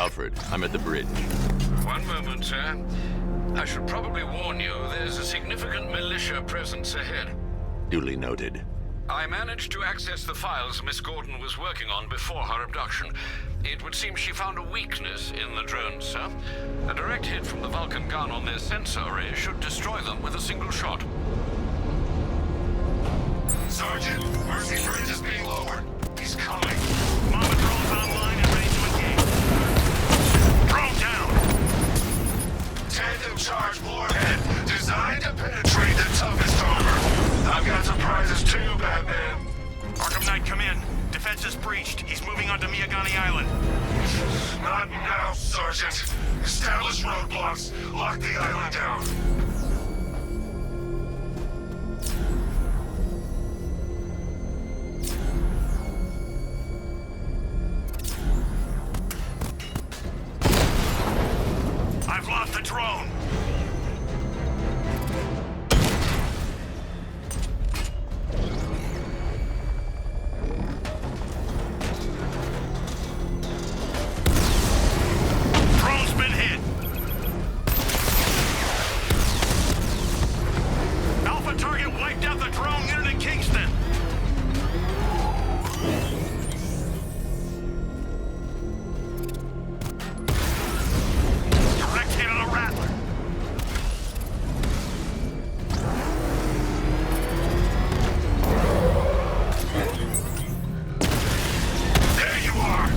Alfred, I'm at the bridge. One moment, sir. I should probably warn you, there's a significant militia presence ahead. Duly noted. I managed to access the files Miss Gordon was working on before her abduction. It would seem she found a weakness in the drones, sir. A direct hit from the Vulcan gun on their sensor array should destroy them with a single shot. Sergeant, Mercy Bridge is being lowered. He's coming. Mama drone's online and ready to engage. Drone down! Tandem charge warhead, designed to penetrate the toughest armor. I've got surprises too, Batman. Arkham Knight, come in. Defense is breached. He's moving onto Miagani Island. Not now, Sergeant. Establish roadblocks. Lock the island down. I've lost the drone. Drone's been hit. Alpha target wiped out the drone unit in Kingston. Direct hit on a Rattler. There you are.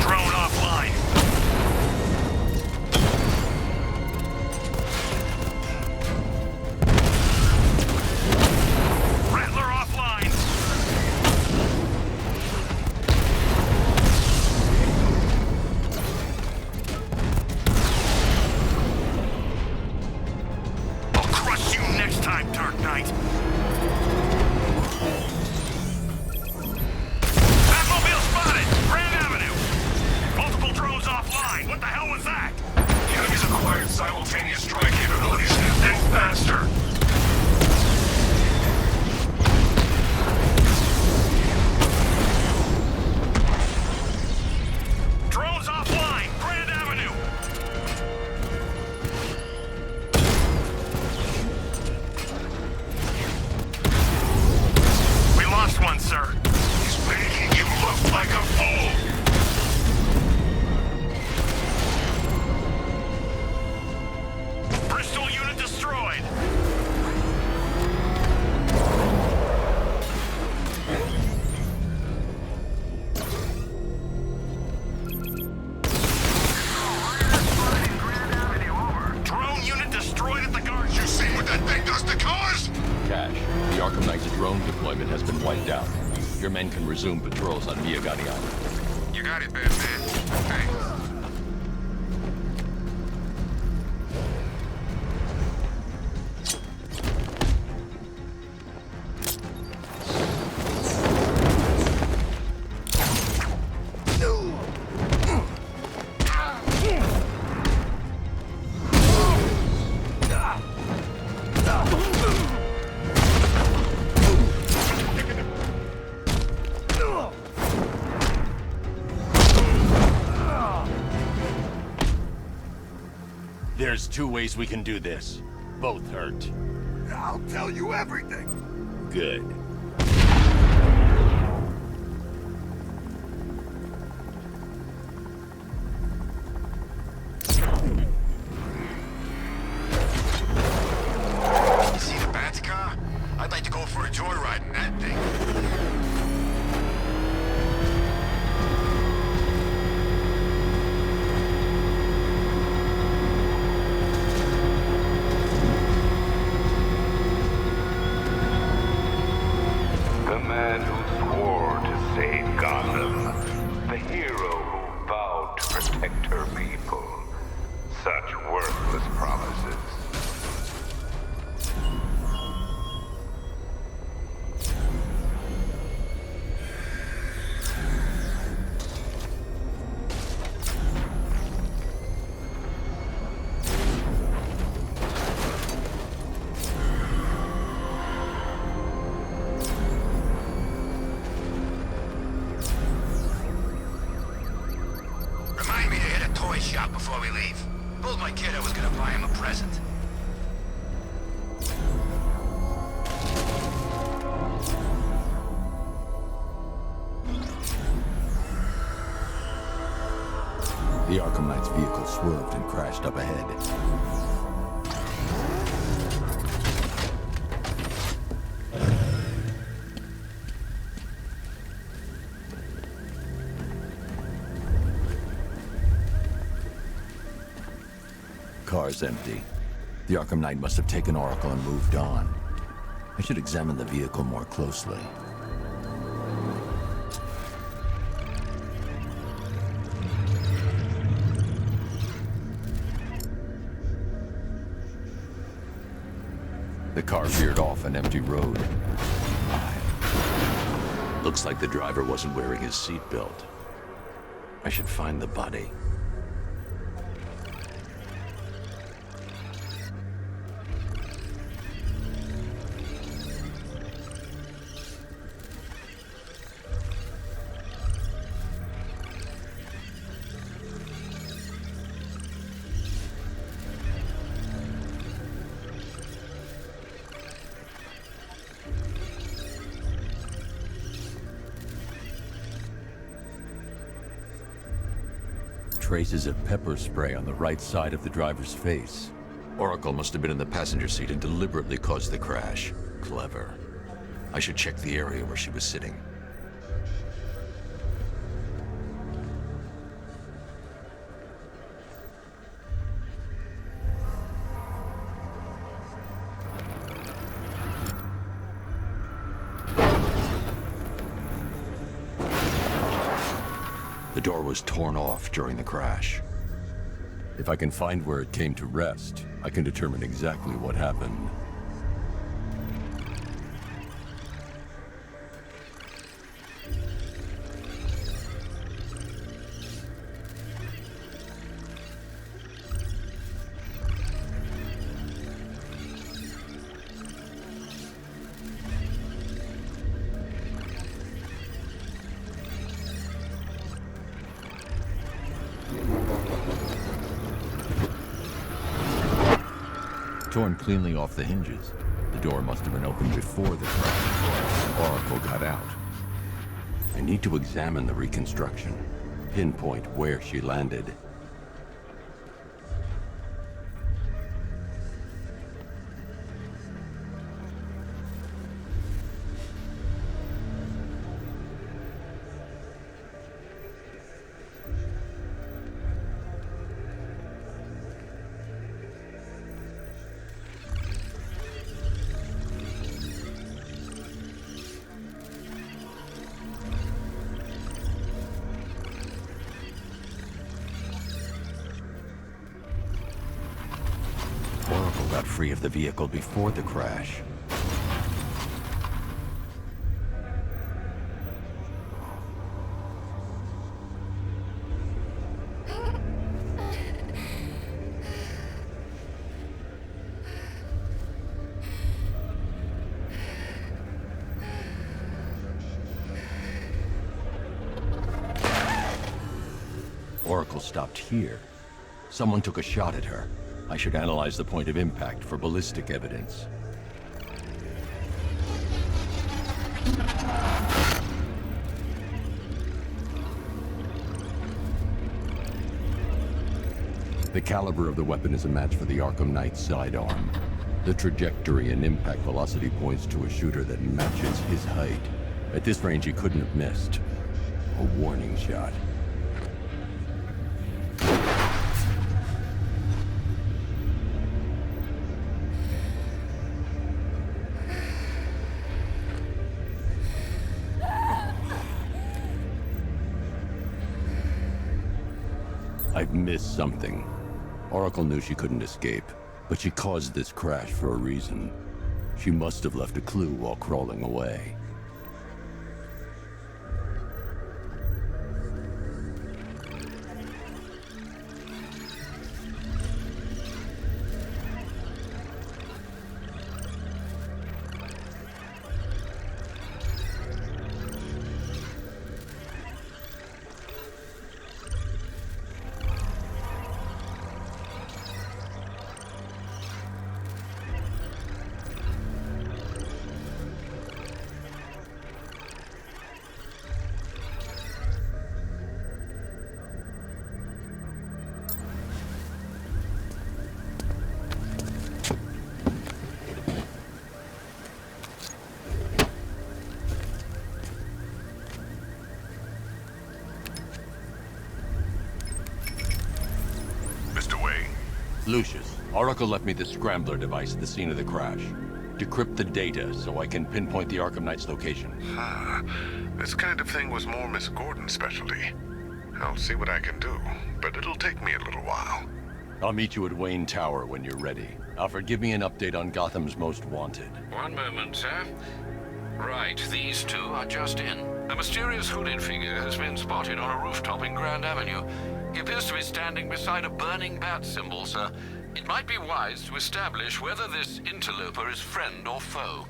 Drone offline. Rattler offline. I'll crush you next time, Dark Knight. Batmobile spotted! Grand Avenue! Multiple drones offline! What the hell was that? The enemy's acquired simultaneous strike capabilities. Think faster. Drones offline! Grand Avenue! We lost one, sir. He's making you look like a fool. Bristol unit destroyed. Drone unit destroyed at the guard. You see what that thing does to cars? Cash, the Arkham Knight's drone deployment has been wiped out. Your men can resume patrols on Miagani Island. You got it, Batman. Thanks. There's two ways we can do this. Both hurt. I'll tell you everything. Good. See the Bat's car? I'd like to go for a joyride in that thing. shop before we leave. Told my kid I was gonna buy him a present. The Arkham Knight's vehicle swerved and crashed up ahead. Car's empty. The Arkham Knight must have taken Oracle and moved on. I should examine the vehicle more closely. The car veered off an empty road. Looks like the driver wasn't wearing his seatbelt. I should find the body. Traces of pepper spray on the right side of the driver's face. Oracle must have been in the passenger seat and deliberately caused the crash. Clever. I should check the area where she was sitting. The door was torn off during the crash. If I can find where it came to rest, I can determine exactly what happened. Torn cleanly off the hinges. The door must have been opened before the crash. Oracle got out. I need to examine the reconstruction, pinpoint where she landed. Got free of the vehicle before the crash. Oracle stopped here. Someone took a shot at her. I should analyze the point of impact for ballistic evidence. The caliber of the weapon is a match for the Arkham Knight's sidearm. The trajectory and impact velocity points to a shooter that matches his height. At this range, he couldn't have missed. A warning shot. I've missed something. Oracle knew she couldn't escape, but she caused this crash for a reason. She must have left a clue while crawling away. Lucius, Oracle left me the scrambler device at the scene of the crash. Decrypt the data so I can pinpoint the Arkham Knight's location. This kind of thing was more Miss Gordon's specialty. I'll see what I can do, but it'll take me a little while. I'll meet you at Wayne Tower when you're ready. Alfred, give me an update on Gotham's Most Wanted. One moment, sir. Right, these two are just in. A mysterious hooded figure has been spotted on a rooftop in Grand Avenue. He appears to be standing beside a burning bat symbol, sir. It might be wise to establish whether this interloper is friend or foe.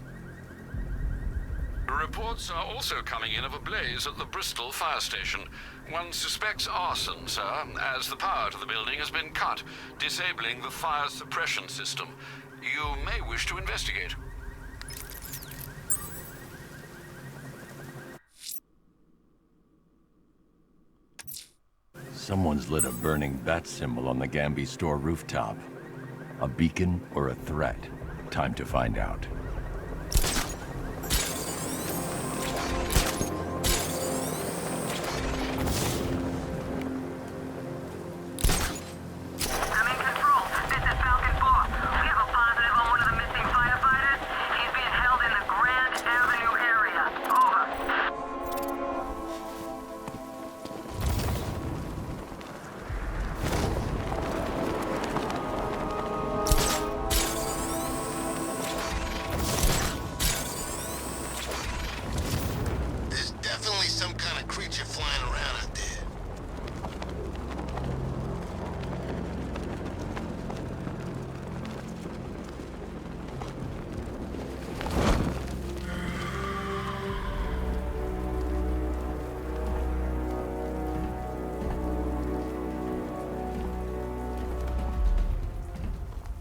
Reports are also coming in of a blaze at the Bristol fire station. One suspects arson, sir, as the power to the building has been cut, disabling the fire suppression system. You may wish to investigate. Someone's lit a burning bat symbol on the Gamby store rooftop. A beacon or a threat? Time to find out.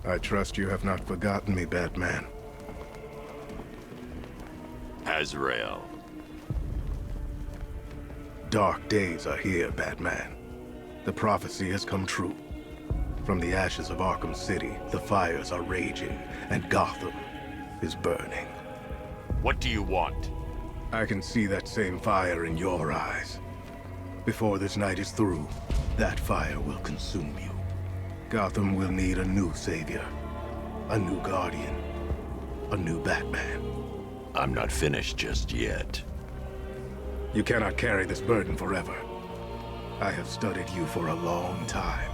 I trust you have not forgotten me, Batman. Azrael. Dark days are here, Batman. The prophecy has come true. From the ashes of Arkham City, the fires are raging, and Gotham is burning. What do you want? I can see that same fire in your eyes. Before this night is through, that fire will consume you. Gotham will need a new savior, a new guardian, a new Batman. I'm not finished just yet. You cannot carry this burden forever. I have studied you for a long time.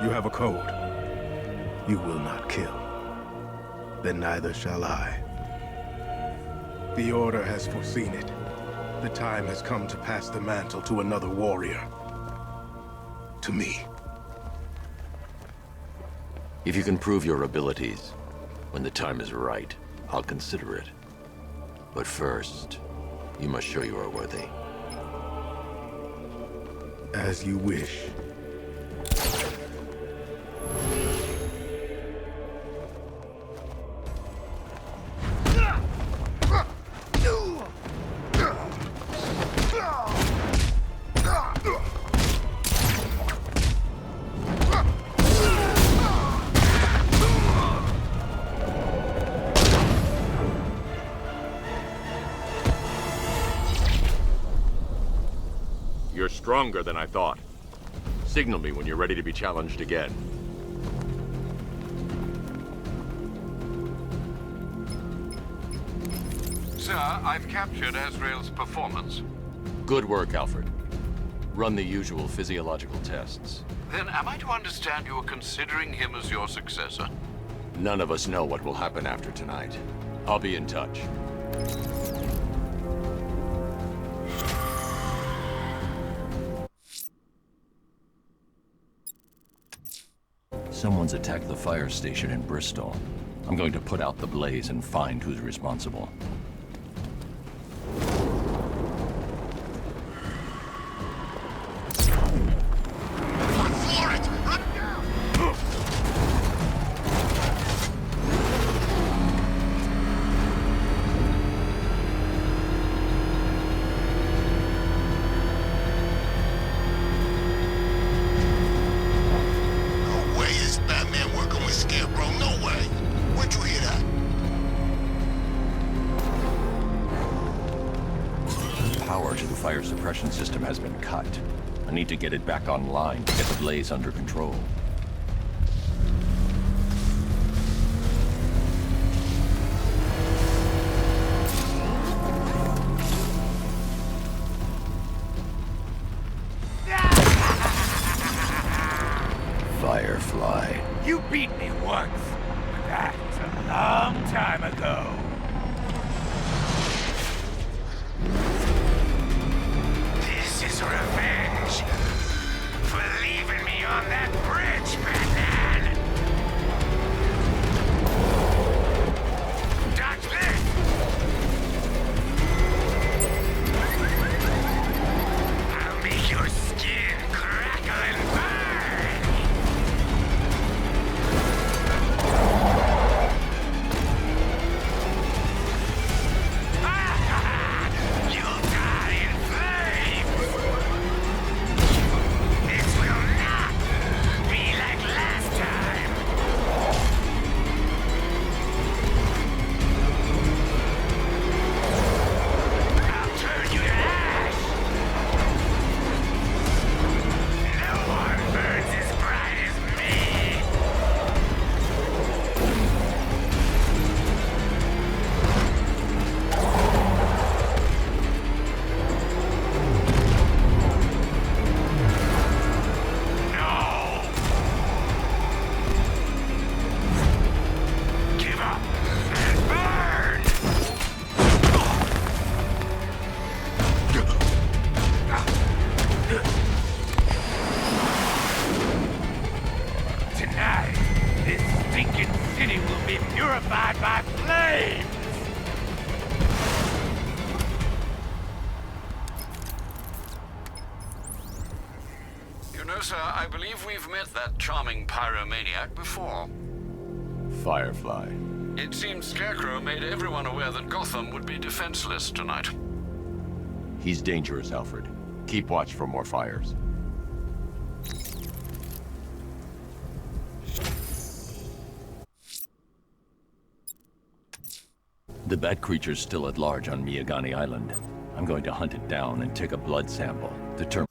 You have a code. You will not kill. Then neither shall I. The Order has foreseen it. The time has come to pass the mantle to another warrior. To me. If you can prove your abilities, when the time is right, I'll consider it. But first, you must show you are worthy. As you wish. You're stronger than I thought. Signal me when you're ready to be challenged again. Sir, I've captured Azrael's performance. Good work, Alfred. Run the usual physiological tests. Then am I to understand you are considering him as your successor? None of us know what will happen after tonight. I'll be in touch. Someone's attacked the fire station in Bristol. I'm going to put out the blaze and find who's responsible. Fire suppression system has been cut. I need to get it back online to get the blaze under control. once, but that was a long time ago. This is revenge for leaving me on that bridge, Batman! Dodge this! I'll make your skin crackle and burn! You'll die in flames! This will not be like last time! I'll turn you to ash! No one burns as bright as me! No! Give up and burn! Tonight, this stinking city will be purified by flames! You know, sir, I believe we've met that charming pyromaniac before. Firefly. It seems Scarecrow made everyone aware that Gotham would be defenseless tonight. He's dangerous, Alfred. Keep watch for more fires. The bat creature's still at large on Miyagani Island. I'm going to hunt it down and take a blood sample. Determine.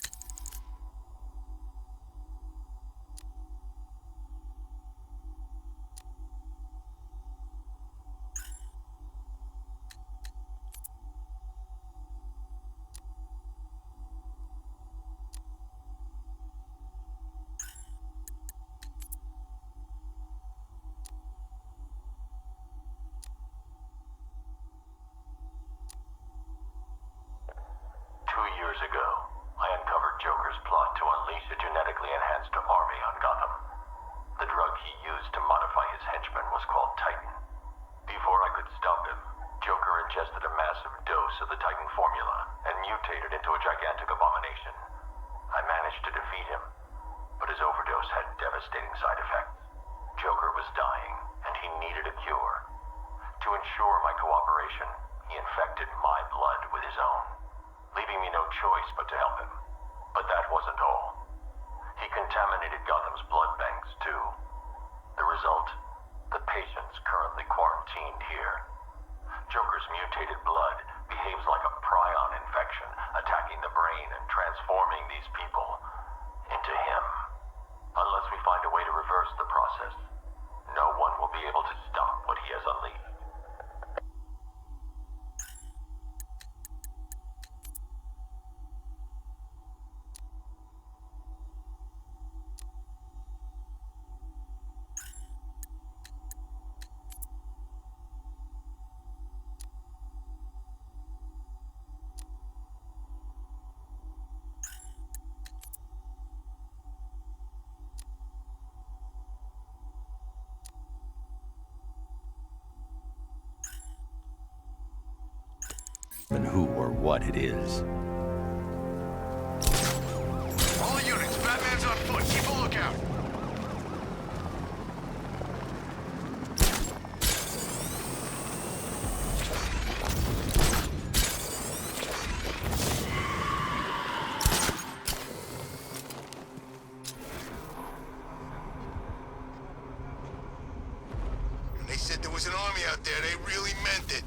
And who or what it is. All units, Batman's on foot. Keep a lookout. When they said there was an army out there, they really meant it.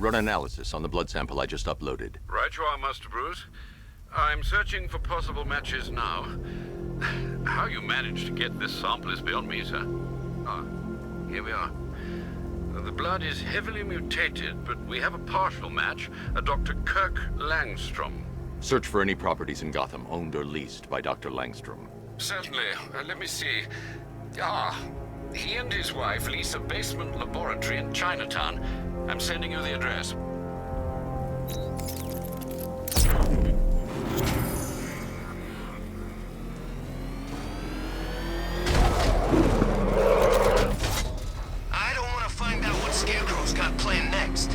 Run analysis on the blood sample I just uploaded. Right you are, Master Bruce. I'm searching for possible matches now. How you managed to get this sample is beyond me, sir. Ah, here we are. The blood is heavily mutated, but we have a partial match, a Dr. Kirk Langstrom. Search for any properties in Gotham owned or leased by Dr. Langstrom. Certainly. Let me see. Ah, he and his wife lease a basement laboratory in Chinatown. I'm sending you the address. I don't want to find out what Scarecrow's got planned next.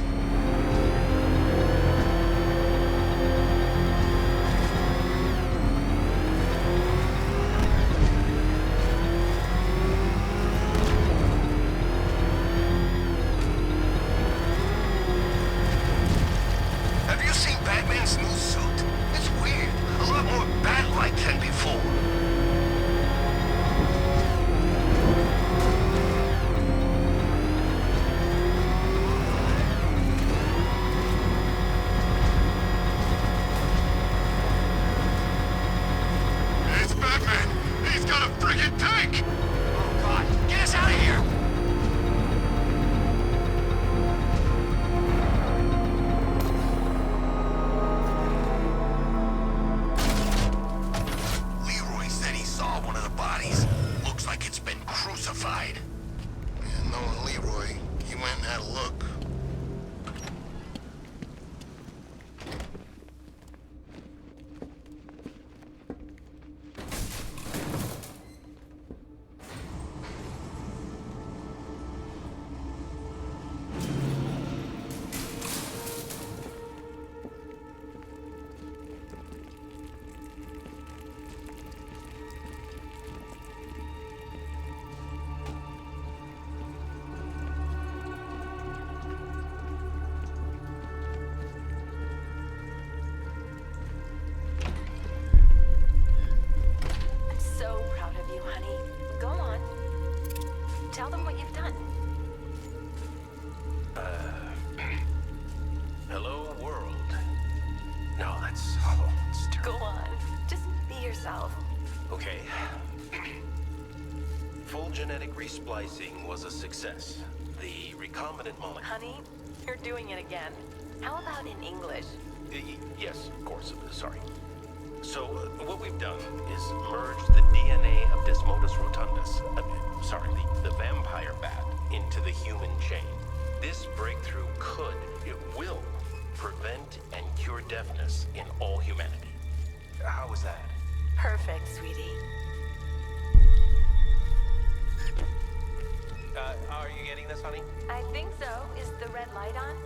Have you seen Batman's new suit? It's weird. A lot more bat-like than before. It's Batman! He's got a friggin' tank! Oh god, get us out of here! Leroy said he saw one of the bodies. Looks like it's been crucified. Yeah, knowing Leroy, he went and had a look. So proud of you, honey. Go on. Tell them what you've done. Hello, world. No, that's... it's Go terrible. on. Just be yourself. Okay. Full genetic resplicing was a success. The recombinant molecule... Honey, you're doing it again. How about in English? Yes, of course. Sorry. So, what we've done is merged the DNA of Desmodus rotundus, the vampire bat, into the human chain. This breakthrough it will, prevent and cure deafness in all humanity. How is that? Perfect, sweetie. Are you getting this, honey? I think so. Is the red light on?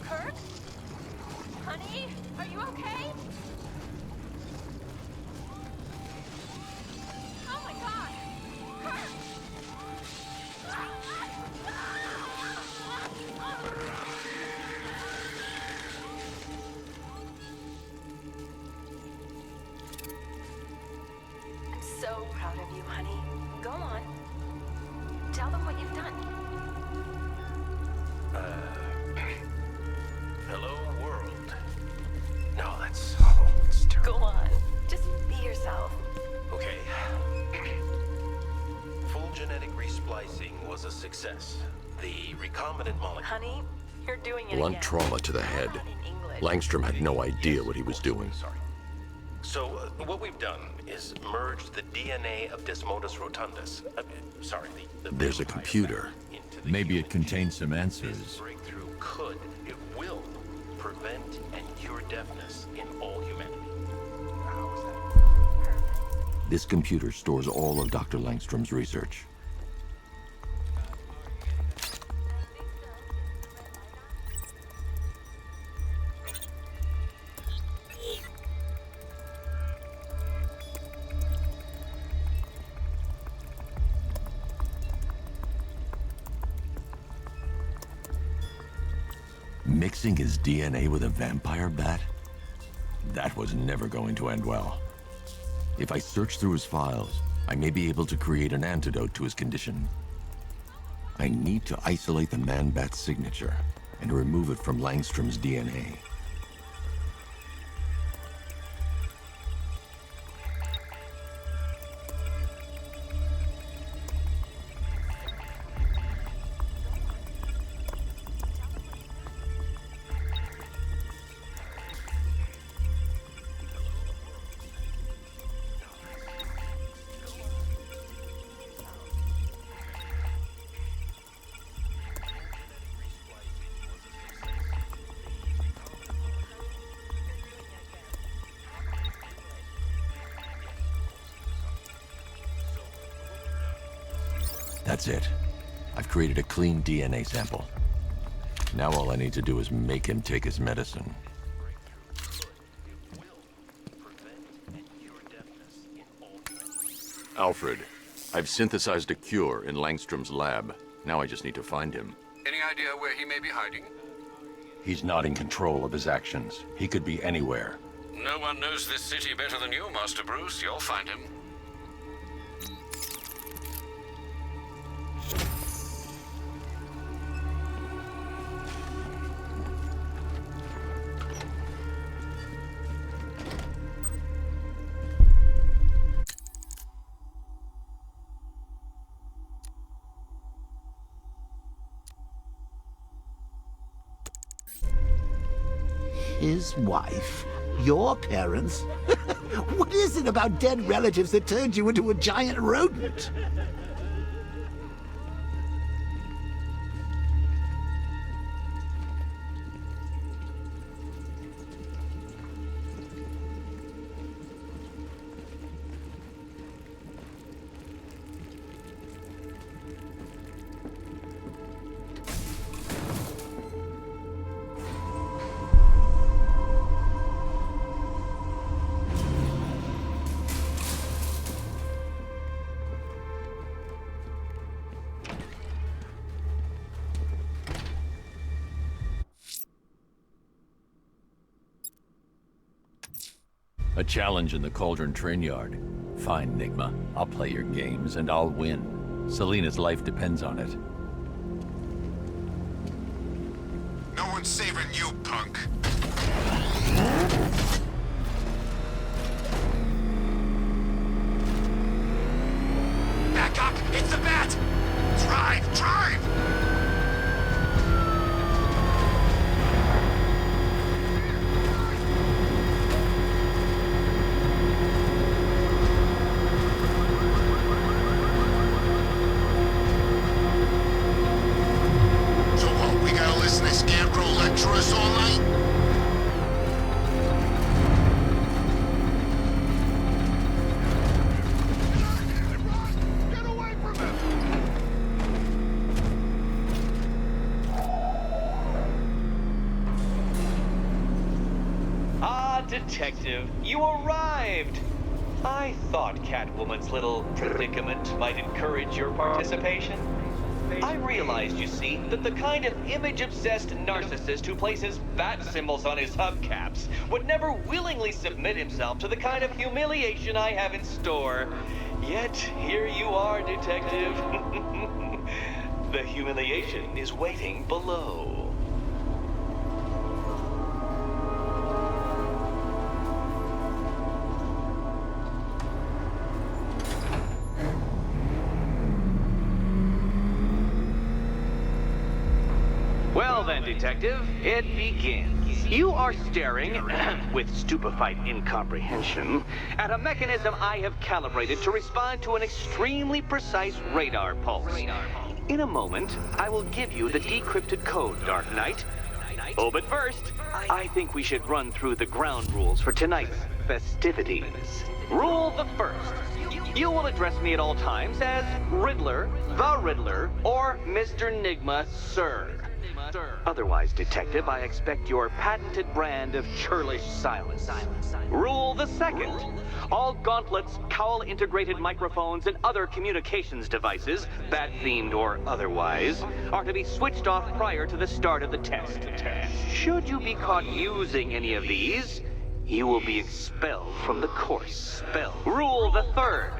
Kirk? Honey, are you okay? Oh my god! Kirk! I'm so proud of you, honey. Go on. Tell them what you've done. Hello, world. No, that's... it's Go terrible. on. Just be yourself. Okay. Full genetic resplicing was a success. The recombinant molecule... Honey, you're doing it Blunt again. trauma to the How head. about in English? Langstrom had no idea what he was doing. Sorry. So, what we've done is merged the DNA of Desmodus rotundus. The There's a vampire computer. bat into the Maybe it human contains some This answers. breakthrough it will, prevent and cure deafness in all humanity. How is that? This computer stores all of Dr. Langstrom's research. Mixing his DNA with a vampire bat? That was never going to end well. If I search through his files, I may be able to create an antidote to his condition. I need to isolate the Man-Bat's signature and remove it from Langstrom's DNA. That's it. I've created a clean DNA sample. Now all I need to do is make him take his medicine. Alfred, I've synthesized a cure in Langstrom's lab. Now I just need to find him. Any idea where he may be hiding? He's not in control of his actions. He could be anywhere. No one knows this city better than you, Master Bruce. You'll find him. His wife? Your parents? What is it about dead relatives that turned you into a giant rodent? A challenge in the Cauldron train yard. Fine, Nigma. I'll play your games and I'll win. Selina's life depends on it. No one's saving you, punk. Back up! It's the bat! Drive! Drive! Detective, you arrived! I thought Catwoman's little predicament might encourage your participation. I realized, you see, that the kind of image-obsessed narcissist who places bat symbols on his hubcaps would never willingly submit himself to the kind of humiliation I have in store. Yet, here you are, Detective. The humiliation is waiting below. Well then, Detective, it begins. You are staring, with stupefied incomprehension, at a mechanism I have calibrated to respond to an extremely precise radar pulse. In a moment, I will give you the decrypted code, Dark Knight. Oh, but first, I think we should run through the ground rules for tonight's festivities. Rule the first. You will address me at all times as Riddler, the Riddler, or Mr. Nigma, sir. Otherwise, Detective, I expect your patented brand of churlish silence. Rule the second. All gauntlets, cowl-integrated microphones, and other communications devices, bat-themed or otherwise, are to be switched off prior to the start of the test. Should you be caught using any of these, you will be expelled from the course. Rule the third.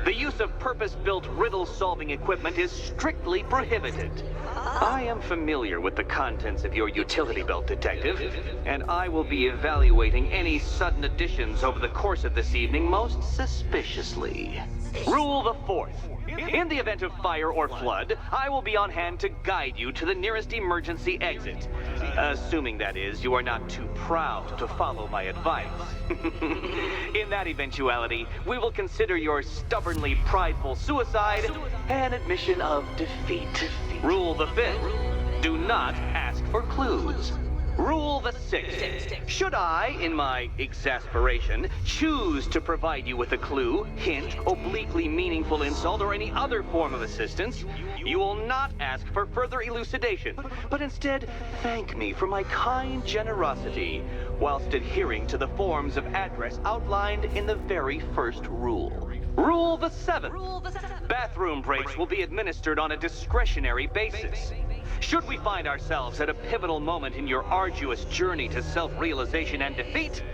The use of purpose-built riddle-solving equipment is strictly prohibited. I am familiar with the contents of your utility belt, Detective, and I will be evaluating any sudden additions over the course of this evening most suspiciously. Rule the fourth. In the event of fire or flood, I will be on hand to guide you to the nearest emergency exit. Assuming, that is, you are not too proud to follow my advice. In that eventuality, we will consider your stubbornly prideful suicide an admission of defeat. Rule the fifth. Do not ask for clues. Rule the sixth. Should I, in my exasperation, choose to provide you with a clue, hint, obliquely meaningful insult, or any other form of assistance, you will not ask for further elucidation, but instead thank me for my kind generosity, whilst adhering to the forms of address outlined in the very first rule. Rule the seventh. Bathroom breaks will be administered on a discretionary basis. Should we find ourselves at a pivotal moment in your arduous journey to self-realization and defeat,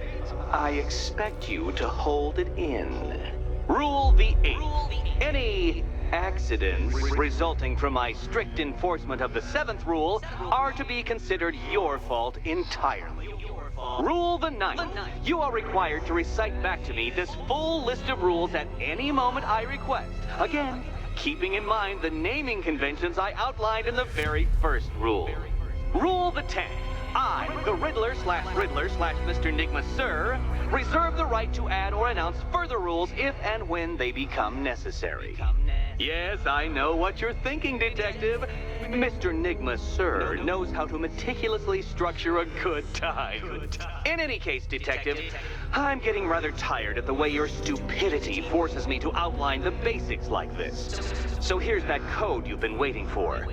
I expect you to hold it in. Rule the eighth. Any accidents resulting from my strict enforcement of the seventh rule are to be considered your fault entirely. Rule the ninth. You are required to recite back to me this full list of rules at any moment I request. Again, keeping in mind the naming conventions I outlined in the very first rule. Rule the 10th. I, the Riddler/Mr. Enigma Sir, reserve the right to add or announce further rules if and when they become necessary. Yes, I know what you're thinking, Detective. Mr. Enigma Sir knows how to meticulously structure a good time. In any case, Detective, I'm getting rather tired at the way your stupidity forces me to outline the basics like this. So here's that code you've been waiting for.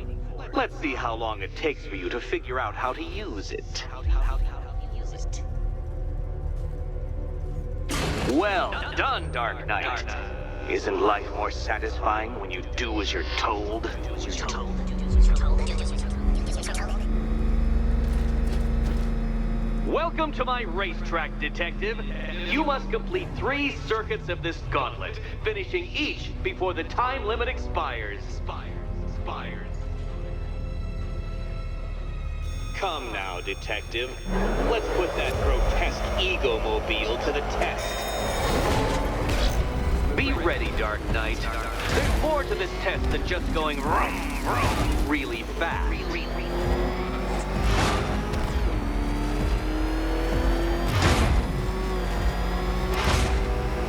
Let's see how long it takes for you to figure out how to use it. Well done, Dark Knight. Isn't life more satisfying when you do as you're told? Welcome to my racetrack, Detective. You must complete 3 circuits of this gauntlet, finishing each before the time limit expires. Come now, Detective. Let's put that grotesque ego-mobile to the test. Be ready, Dark Knight. There's more to this test than just going vroom, vroom really fast.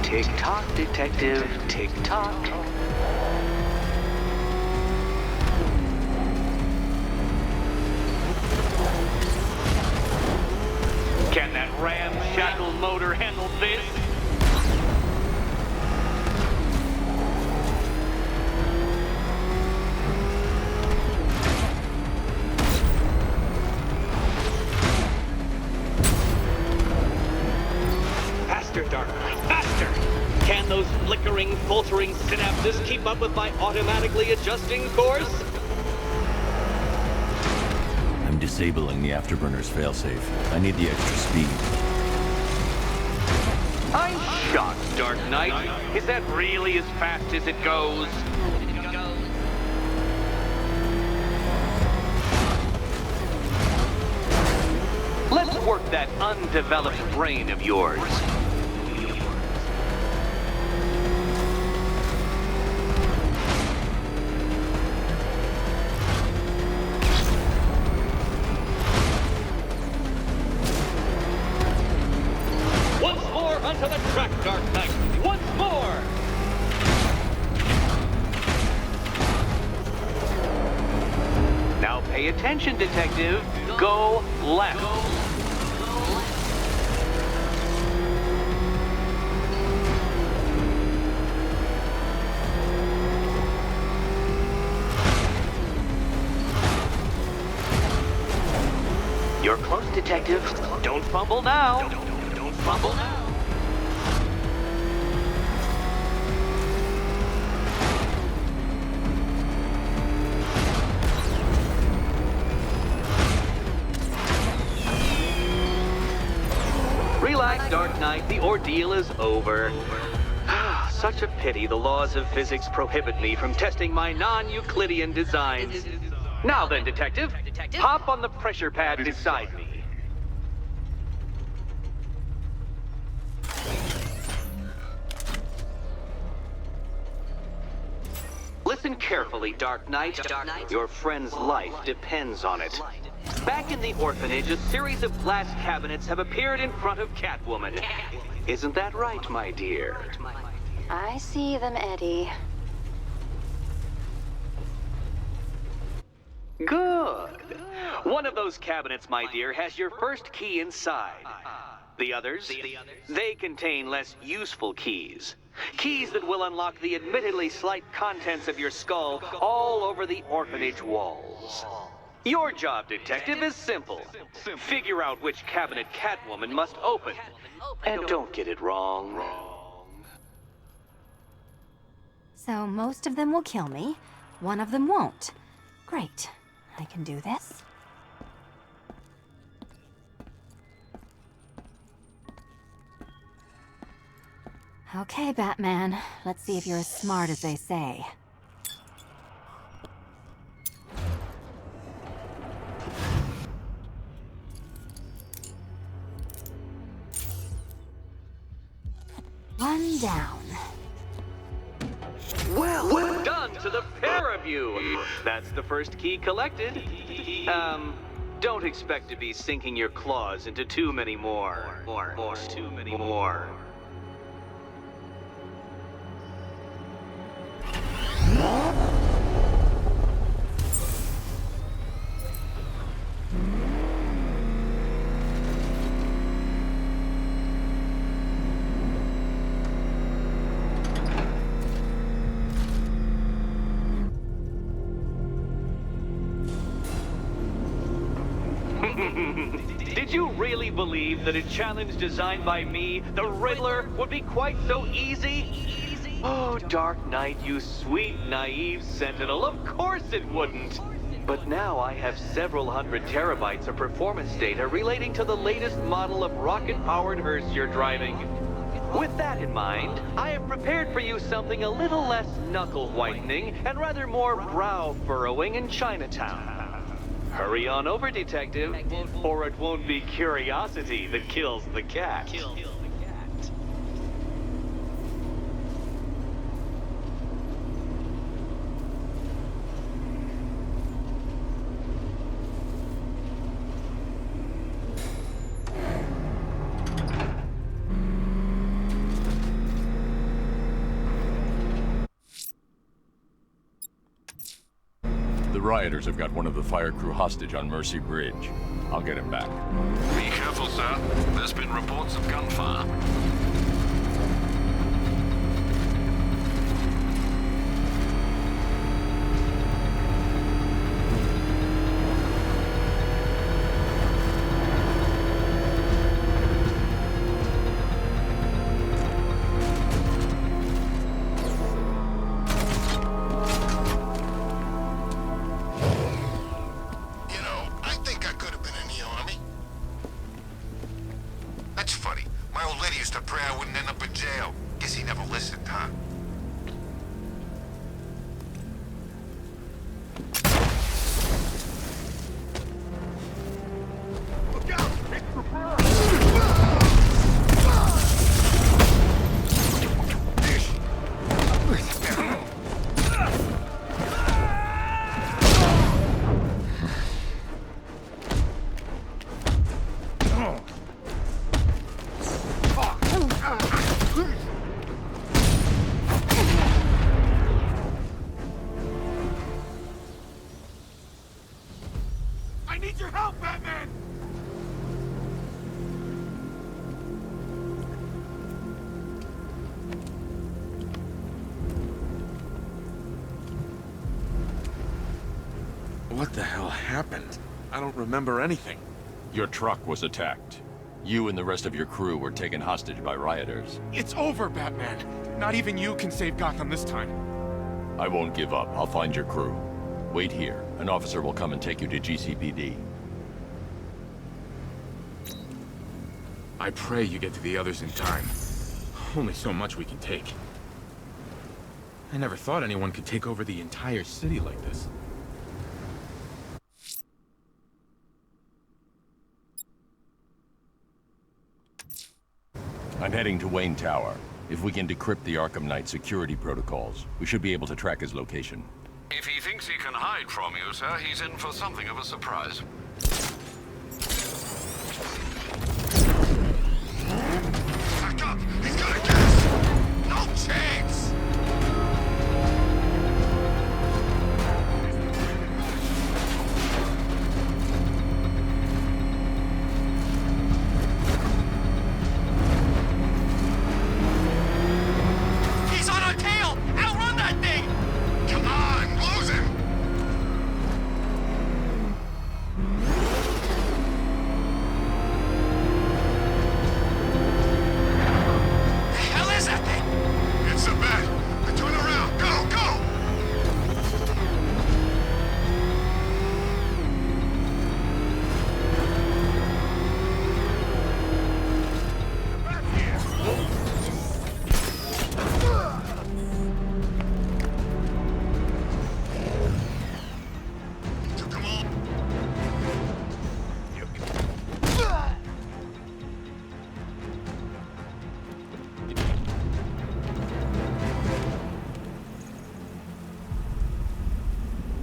Tick-tock, Detective, tick-tock. Can that ramshackle motor handle this? Faster, Dark Knight, faster! Can those flickering, faltering synapses keep up with my automatically adjusting course? I'm disabling the afterburner's failsafe. I need the extra speed. I'm shocked, Dark Knight. Is that really as fast as it goes? Let's work that undeveloped brain of yours. Onto the track, Dark Knight! Once more! Now pay attention, Detective. Go left. You're close, Detective. Don't fumble now. Don't fumble now. Relax, Dark Knight. The ordeal is over. Such a pity the laws of physics prohibit me from testing my non-Euclidean designs. Now then, Detective, hop on the pressure pad beside me. Listen carefully, Dark Knight. Your friend's life depends on it. Back in the orphanage, a series of glass cabinets have appeared in front of Catwoman. Isn't that right, my dear? I see them, Eddie. Good. One of those cabinets, my dear, has your first key inside. The others, they contain less useful keys. Keys that will unlock the admittedly slight contents of your skull all over the orphanage walls. Your job, Detective, is simple. Figure out which cabinet Catwoman must open. And don't get it wrong. So most of them will kill me, one of them won't. Great. I can do this. Okay, Batman. Let's see if you're as smart as they say. One down. Well done to the pair of you! That's the first key collected. Don't expect to be sinking your claws into too many more. Too many more. Did you really believe that a challenge designed by me, the Riddler, would be quite so easy? Oh, Dark Knight, you sweet, naive sentinel, of course it wouldn't! But now I have several hundred terabytes of performance data relating to the latest model of rocket-powered hearse you're driving. With that in mind, I have prepared for you something a little less knuckle-whitening and rather more brow-furrowing in Chinatown. Hurry on over, Detective, or it won't be curiosity that kills the cat. The rioters have got one of the fire crew hostage on Mercy Bridge. I'll get him back. Be careful, sir. There's been reports of gunfire. What the hell happened? I don't remember anything. Your truck was attacked. You and the rest of your crew were taken hostage by rioters. It's over, Batman. Not even you can save Gotham this time. I won't give up. I'll find your crew. Wait here. An officer will come and take you to GCPD. I pray you get to the others in time. Only so much we can take. I never thought anyone could take over the entire city like this. I'm heading to Wayne Tower. If we can decrypt the Arkham Knight security protocols, we should be able to track his location. If he thinks he can hide from you, sir, he's in for something of a surprise. Back up! He's gonna get us! No chance! He's on our tail! Outrun that thing! Come on, lose him! The hell is that thing? It's a bat. Turn around. Go, go! Come on.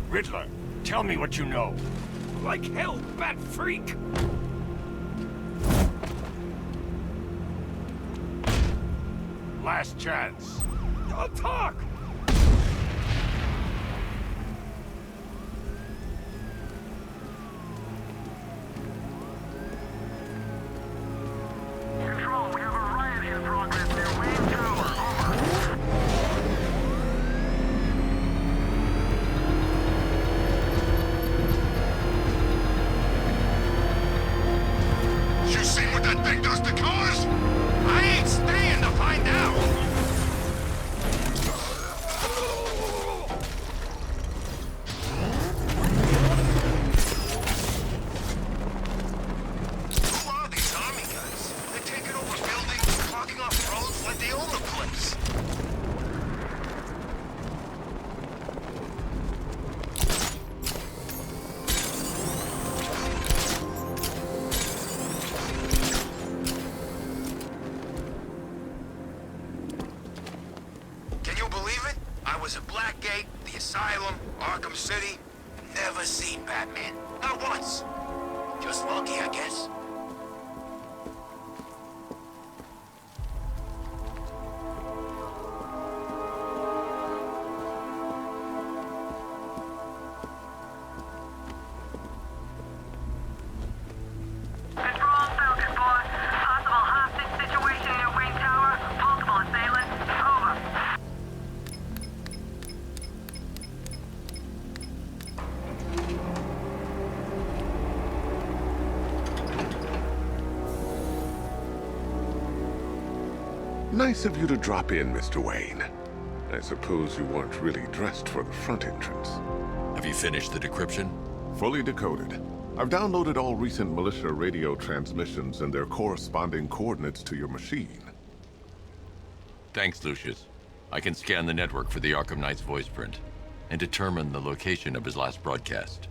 Riddler, tell me what you know. Like hell, bat freak! Last chance. I'll talk! Control, we have a riot in progress near Wayne Tower. Over. You seen what that thing does to cars? I ain't staying to find out. Who are these army guys? They're taking over buildings, clogging off roads like they own the place. Can you believe it? I was at Blackgate, the Asylum, Arkham City. Never seen Batman. Not once. Just lucky, I guess. Control, Falcon 4. Possible hostage situation near Wayne Tower. Multiple assailants. Over. Nice of you to drop in, Mr. Wayne. I suppose you weren't really dressed for the front entrance. Have you finished the decryption? Fully decoded. I've downloaded all recent militia radio transmissions and their corresponding coordinates to your machine. Thanks, Lucius. I can scan the network for the Arkham Knight's voice print and determine the location of his last broadcast.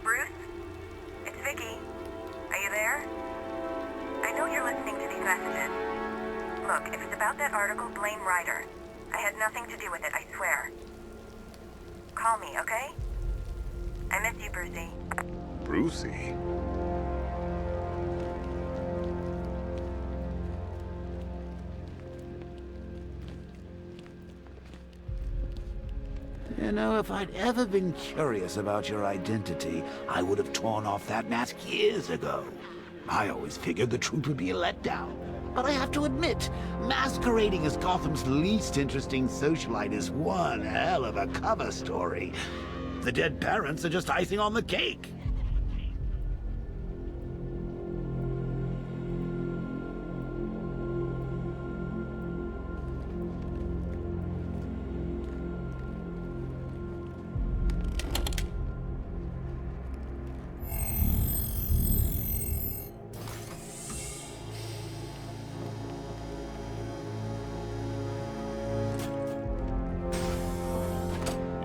Bruce? It's Vicky. Are you there? I know you're listening to these messages. Look, if it's about that article, blame Ryder. I had nothing to do with it, I swear. Call me, okay? I miss you, Brucey. Brucey? You know, if I'd ever been curious about your identity, I would have torn off that mask years ago. I always figured the truth would be a letdown. But I have to admit, masquerading as Gotham's least interesting socialite is one hell of a cover story. The dead parents are just icing on the cake.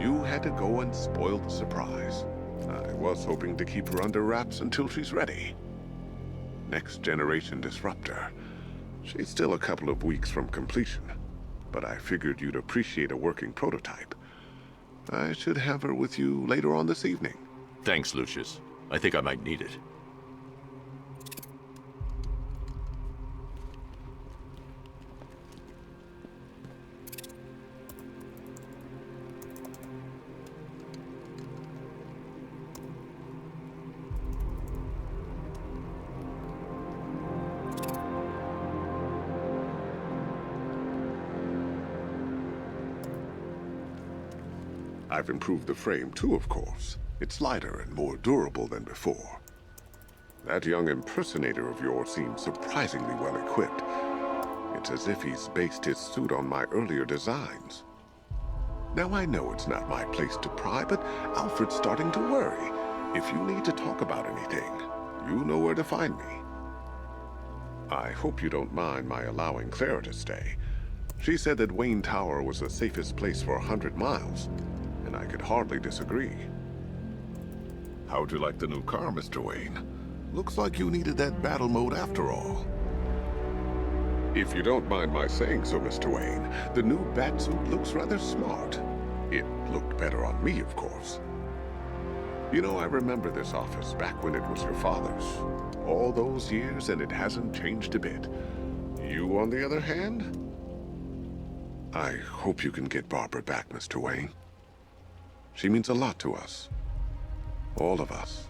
You had to go and spoil the surprise. I was hoping to keep her under wraps until she's ready. Next generation disruptor. She's still a couple of weeks from completion, but I figured you'd appreciate a working prototype. I should have her with you later on this evening. Thanks, Lucius. I think I might need it. I've improved the frame too, of course. It's lighter and more durable than before. That young impersonator of yours seems surprisingly well equipped. It's as if he's based his suit on my earlier designs. Now I know it's not my place to pry, but Alfred's starting to worry. If you need to talk about anything, you know where to find me. I hope you don't mind my allowing Clara to stay. She said that Wayne Tower was the safest place for 100 miles. And I could hardly disagree. How'd you like the new car, Mr. Wayne? Looks like you needed that battle mode after all. If you don't mind my saying so, Mr. Wayne, the new Batsuit looks rather smart. It looked better on me, of course. You know, I remember this office back when it was your father's. All those years, and it hasn't changed a bit. You, on the other hand? I hope you can get Barbara back, Mr. Wayne. She means a lot to us. All of us.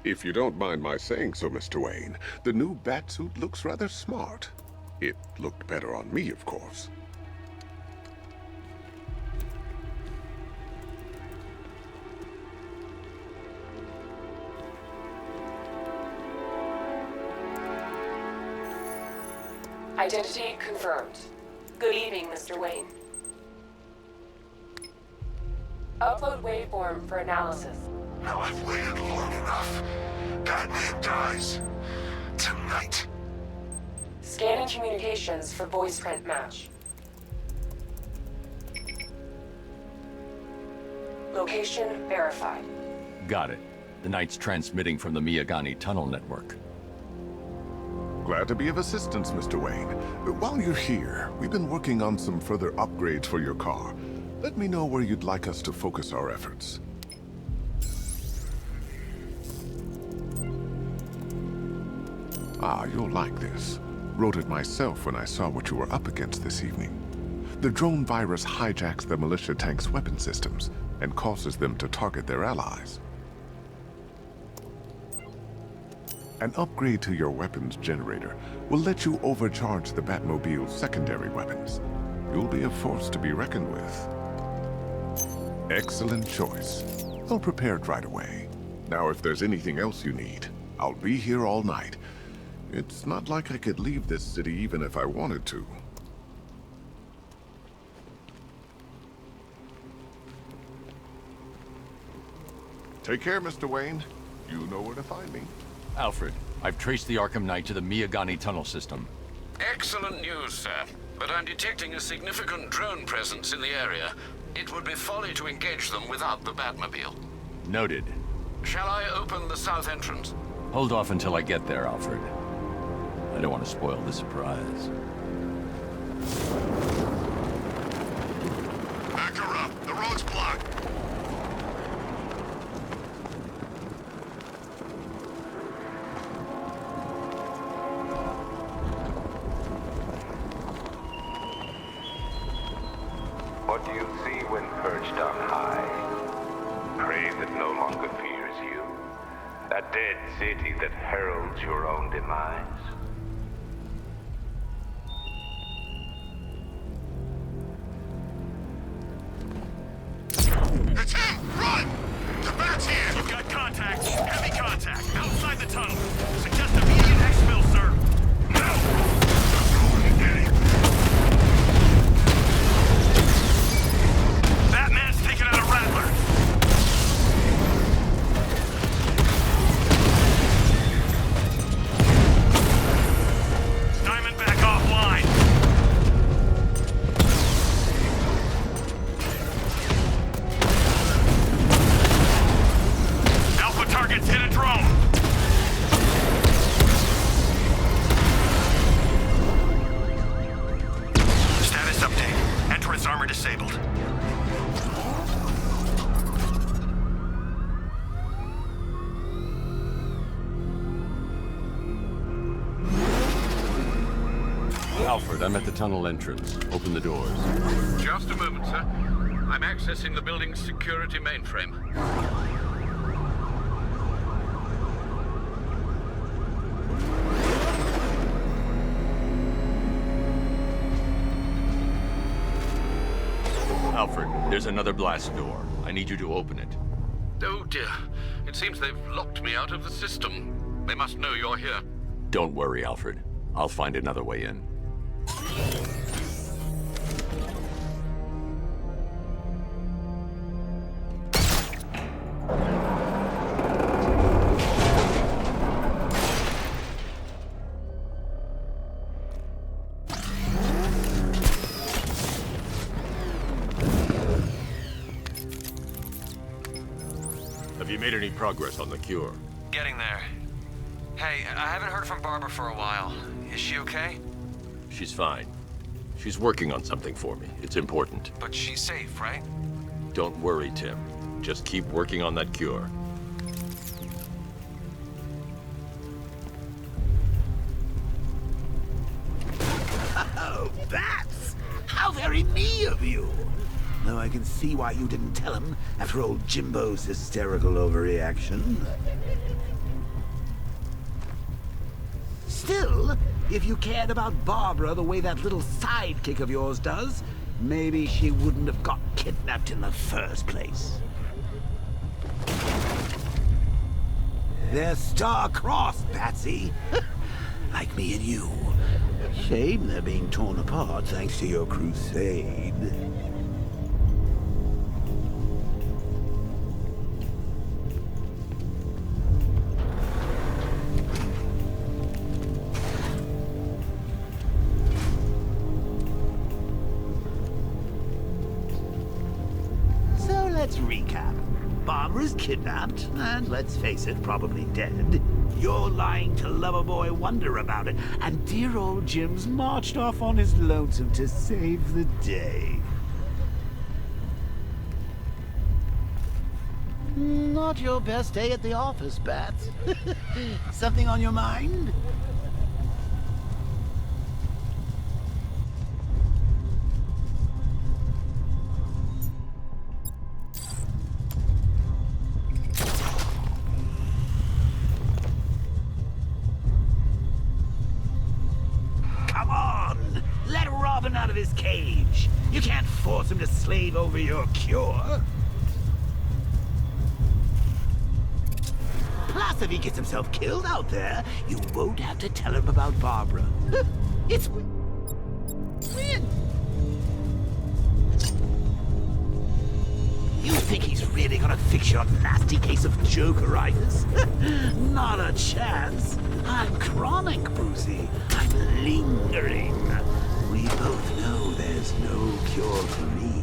If you don't mind my saying so, Mr. Wayne, the new Batsuit looks rather smart. It looked better on me, of course. Identity confirmed. Good evening, Mr. Wayne. Upload waveform for analysis. Now I've waited long enough. Batman dies. Tonight. Scanning communications for voice print match. Location verified. Got it. The Knight's transmitting from the Miyagani tunnel network. Glad to be of assistance, Mr. Wayne. While you're here, we've been working on some further upgrades for your car. Let me know where you'd like us to focus our efforts. Ah, you'll like this. Wrote it myself when I saw what you were up against this evening. The drone virus hijacks the militia tank's weapon systems and causes them to target their allies. An upgrade to your weapons generator will let you overcharge the Batmobile's secondary weapons. You'll be a force to be reckoned with. Excellent choice. I'll prepare it right away. Now, if there's anything else you need, I'll be here all night. It's not like I could leave this city even if I wanted to. Take care, Mr. Wayne. You know where to find me. Alfred, I've traced the Arkham Knight to the Miyagani tunnel system. Excellent news, sir. But I'm detecting a significant drone presence in the area. It would be folly to engage them without the Batmobile. Noted. Shall I open the south entrance? Hold off until I get there, Alfred. I don't want to spoil the surprise. Back her up. The road's blocked. What do you see when perched on high? Prey that no longer fears you. A dead city that heralds your own demise. tunnel. Suggest immediate exfil, sir. No! Batman's taking out a Rattler. Diamondback offline. Alpha targets hit a drone. Status update. Entrance armor disabled. Alfred, I'm at the tunnel entrance. Open the doors. Just a moment, sir. I'm accessing the building's security mainframe. Alfred, there's another blast door. I need you to open it. Oh dear. It seems they've locked me out of the system. They must know you're here. Don't worry, Alfred. I'll find another way in. Have you made any progress on the cure? Getting there. Hey, I haven't heard from Barbara for a while. Is she okay? She's fine. She's working on something for me. It's important. But she's safe, right? Don't worry, Tim. Just keep working on that cure. Oh, Bats! How very me of you! Though I can see why you didn't tell him after old Jimbo's hysterical overreaction. Still, if you cared about Barbara the way that little sidekick of yours does, maybe she wouldn't have got kidnapped in the first place. They're star-crossed, Patsy. Like me and you. Shame they're being torn apart thanks to your crusade. Let's recap. Barbara's kidnapped, and let's face it, probably dead. You're lying to Loverboy Wonder about it, and dear old Jim's marched off on his lonesome to save the day. Not your best day at the office, Bats. Something on your mind? Out of his cage. You can't force him to slave over your cure. Plus, if he gets himself killed out there, you won't have to tell him about Barbara. It's win. You think he's really gonna fix your nasty case of Jokeritis? Not a chance. I'm chronic, Brucey. I'm lingering. We both know there's no cure for me.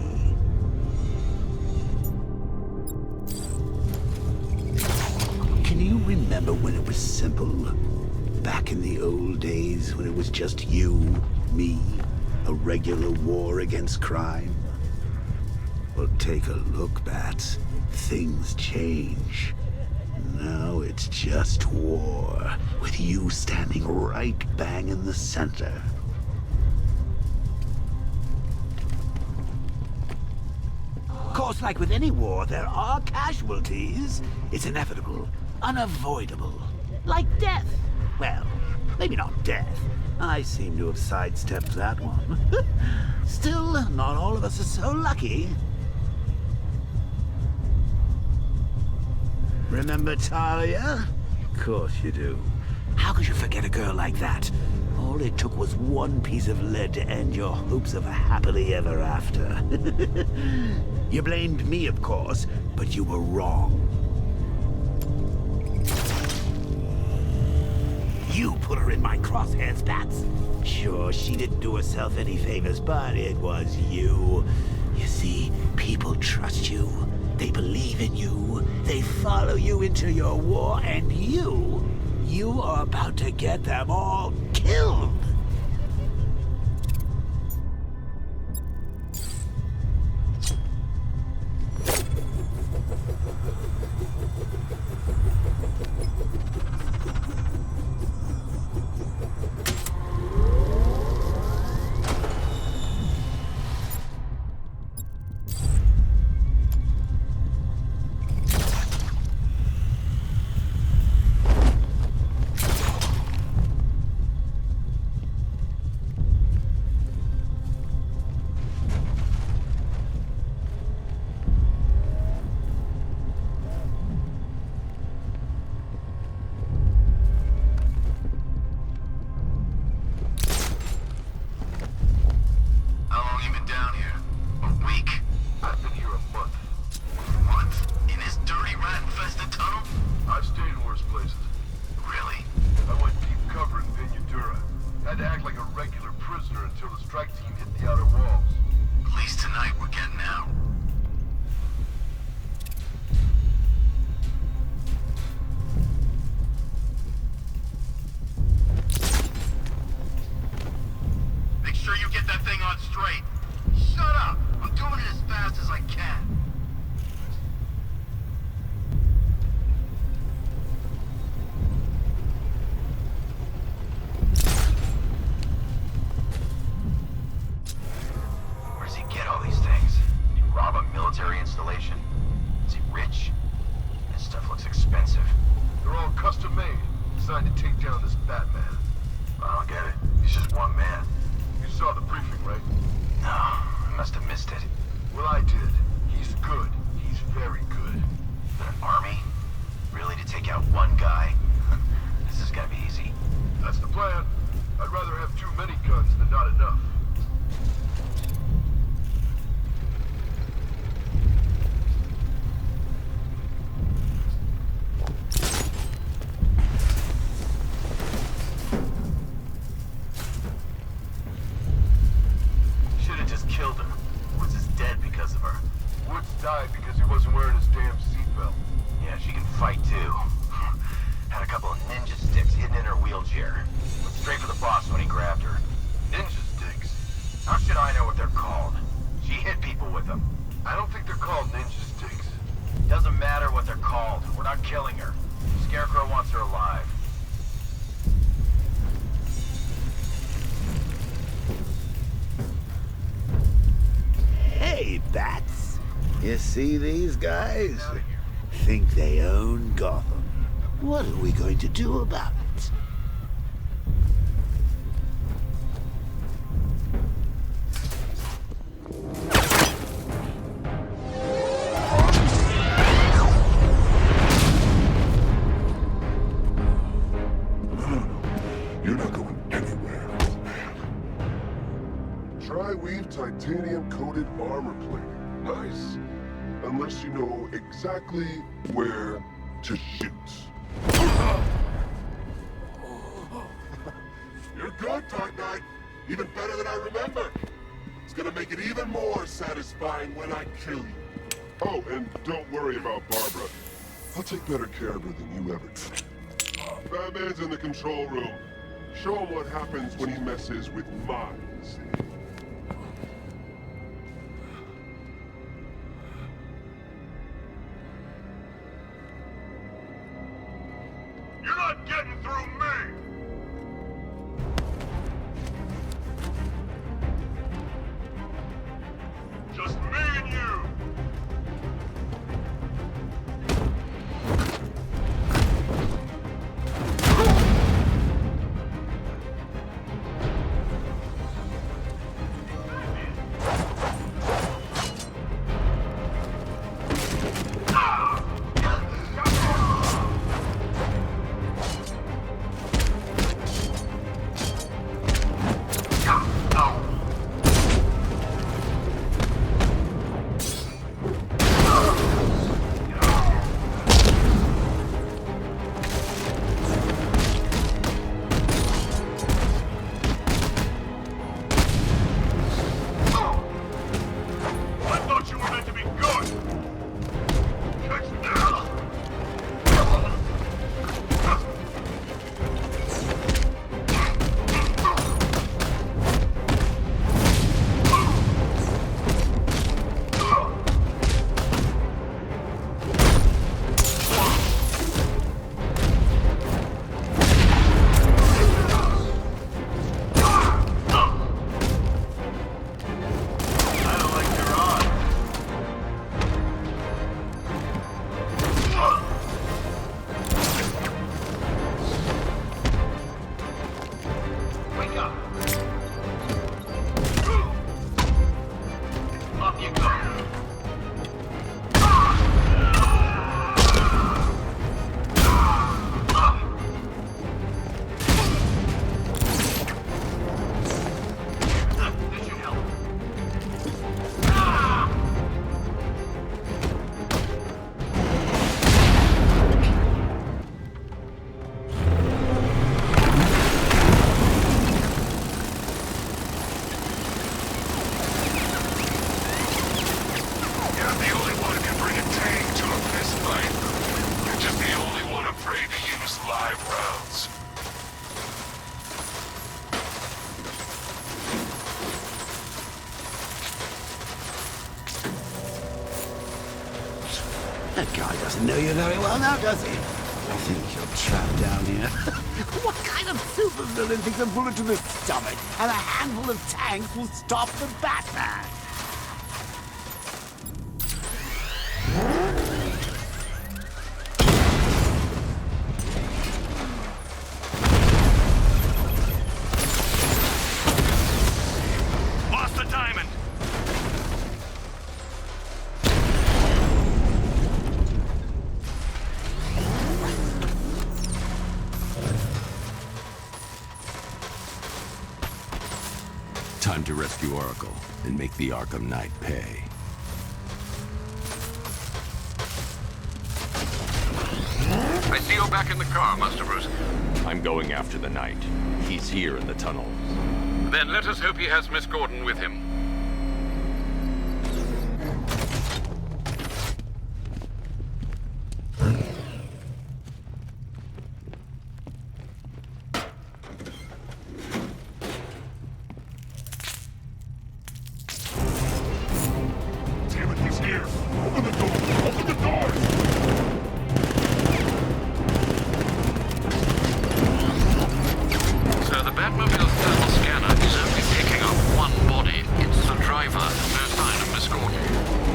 Can you remember when it was simple? Back in the old days when it was just you, me, a regular war against crime? Well, take a look, Bats. Things change. Now it's just war, with you standing right bang in the center. Of course, like with any war, there are casualties. It's inevitable, unavoidable. Like death. Well, maybe not death. I seem to have sidestepped that one. Still, not all of us are so lucky. Remember Talia? course you do. How could you forget a girl like that? All it took was one piece of lead to end your hopes of a happily ever after. You blamed me, of course, but you were wrong. You put her in my crosshairs, Bats. Sure, she didn't do herself any favors, but it was you. You see, people trust you. They believe in you. They follow you into your war, and you are about to get them all killed. Designed to take down this Batman. I don't get it. He's just one man. You saw the briefing, right? No, I must have missed it. Well, I did. He's good. He's very good. But an army? Really, to take out one guy? This is gonna be easy. That's the plan. I'd rather have too many guns than not enough. Died because he wasn't wearing his damn seatbelt. Yeah, she can fight too. Had a couple of ninja sticks hidden in her wheelchair. Went straight for the boss when he grabbed her. Ninja sticks? How should I know what they're called? She hit people with them. I don't think they're called ninja sticks. Doesn't matter what they're called. We're not killing her. Scarecrow wants her alive. Hey, Bats. You see these guys? Think they own Gotham. What are we going to do about it? You're not going anywhere, man. Tri-weave titanium-coated armor plating. Nice. Unless you know exactly where to shoot. You're good, Dark Knight. Even better than I remember. It's gonna make it even more satisfying when I kill you. Oh, and don't worry about Barbara. I'll take better care of her than you ever did. Batman's in the control room. Show him what happens when he messes with my city. You're not getting through me! Just me and you! That guy doesn't know you very well now, does he? I think you're trapped down here. What kind of supervillain thinks a bullet to the stomach and a handful of tanks will stop the Batman? Lost the diamond! Time to rescue Oracle and make the Arkham Knight pay. I see you're back in the car, Master Bruce. I'm going after the Knight. He's here in the tunnel. Then let us hope he has Miss Gordon with him.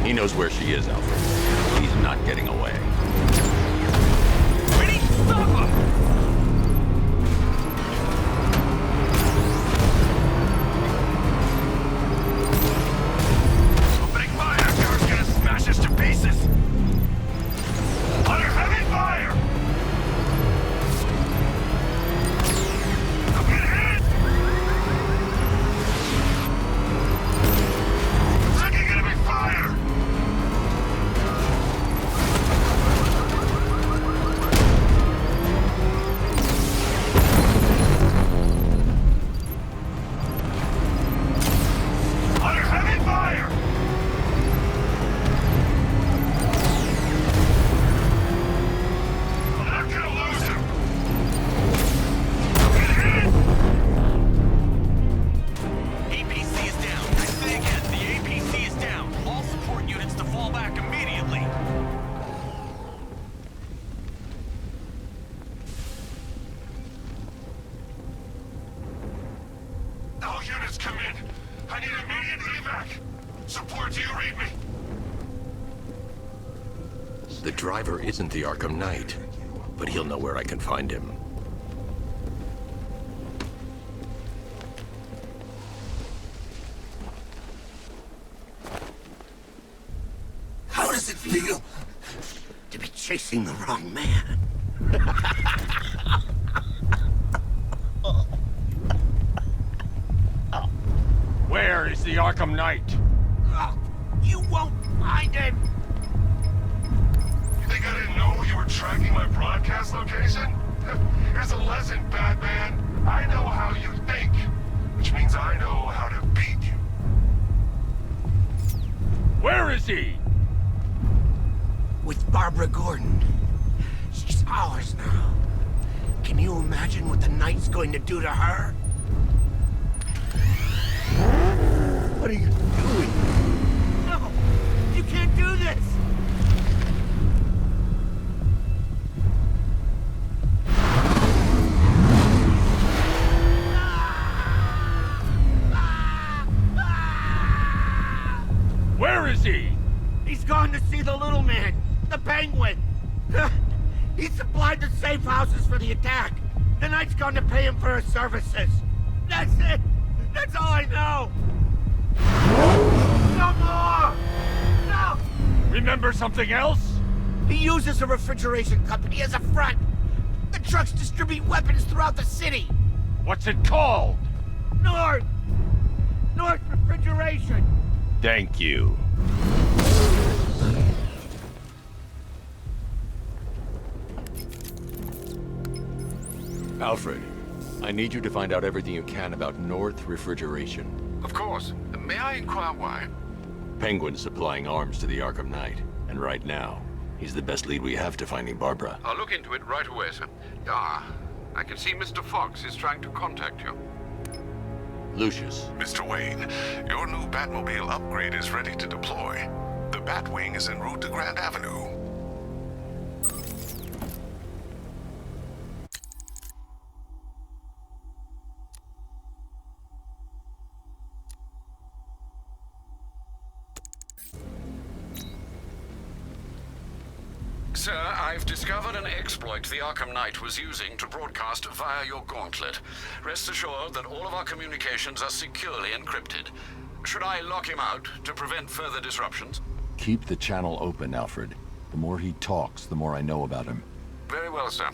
He knows where she is, Alfred. He's not getting away. Ready? Stop him! Opening fire! Car's gonna smash us to pieces! Under heavy fire! I'm getting hit! Taking enemy fire! The driver isn't the Arkham Knight, but he'll know where I can find him. How does it feel to be chasing the wrong man? Where is the Arkham Knight? You won't find him! You think I didn't know you were tracking my broadcast location? Here's a lesson, Batman. I know how you think, which means I know how to beat you. Where is he? With Barbara Gordon. She's ours now. Can you imagine what the Knight's going to do to her? What are you doing? No! You can't do this! Where is he? He's gone to see the little man, the Penguin. He supplied the safe houses for the attack. The Knight's gone to pay him for his services. That's it. That's all I know. No more! Remember something else? He uses a refrigeration company as a front. The trucks distribute weapons throughout the city. What's it called? North Refrigeration. Thank you. Alfred, I need you to find out everything you can about North Refrigeration. Of course. May I inquire why? Penguin's supplying arms to the Arkham Knight, and right now, he's the best lead we have to finding Barbara. I'll look into it right away, sir. Ah, I can see Mr. Fox is trying to contact you. Lucius. Mr. Wayne, your new Batmobile upgrade is ready to deploy. The Batwing is en route to Grand Avenue. Sir, I've discovered an exploit the Arkham Knight was using to broadcast via your gauntlet. Rest assured that all of our communications are securely encrypted. Should I lock him out to prevent further disruptions? Keep the channel open, Alfred. The more he talks, the more I know about him. Very well, sir.